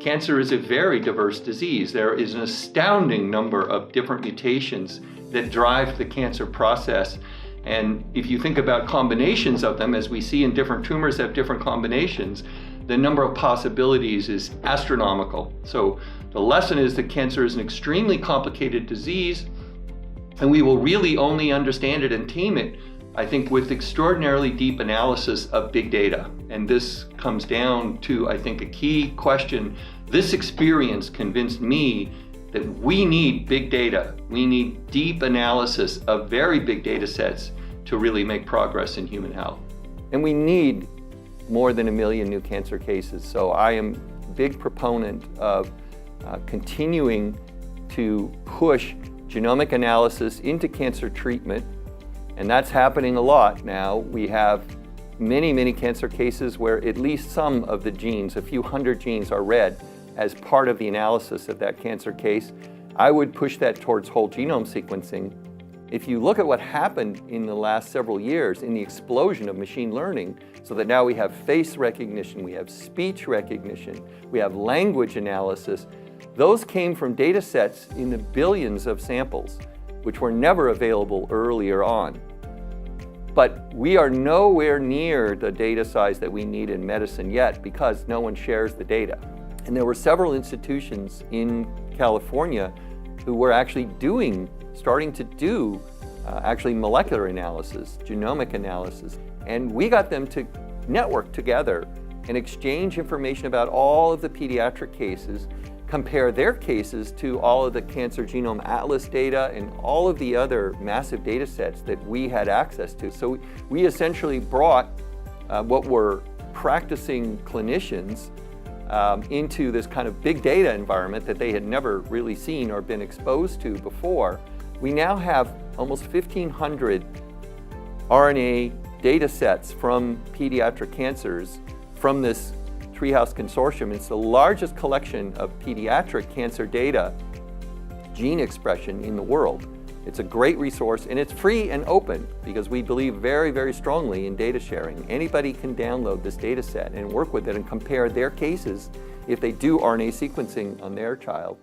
Cancer is a very diverse disease. There is an astounding number of different mutations that drive the cancer process. And if you think about combinations of them, as we see in different tumors have different combinations, the number of possibilities is astronomical. So the lesson is that cancer is an extremely complicated disease, and we will really only understand it and tame it, I think, with extraordinarily deep analysis of big data. And this comes down to, I think, a key question. This experience convinced me that we need big data. We need deep analysis of very big data sets to really make progress in human health. And we need more than 1 million new cancer cases. So I am a big proponent of continuing to push genomic analysis into cancer treatment. And that's happening a lot now. We have many cancer cases where at least some of the genes, a few hundred genes, are read as part of the analysis of that cancer case. I would push that towards whole genome sequencing. If you look at what happened in the last several years in the explosion of machine learning, so that now we have face recognition, we have speech recognition, we have language analysis, those came from data sets in the billions of samples, which were never available earlier on. But we are nowhere near the data size that we need in medicine yet because no one shares the data. And there were several institutions in California who were actually starting to do actually molecular analysis, genomic analysis. And we got them to network together and exchange information about all of the pediatric cases, compare their cases to all of the Cancer Genome Atlas data and all of the other massive data sets that we had access to. So we essentially brought what were practicing clinicians into this kind of big data environment that they had never really seen or been exposed to before. We now have almost 1,500 RNA data sets from pediatric cancers from this Treehouse Consortium. It's the largest collection of pediatric cancer data, gene expression in the world. It's a great resource, and it's free and open because we believe very strongly in data sharing. Anybody can download this data set and work with it and compare their cases if they do RNA sequencing on their child.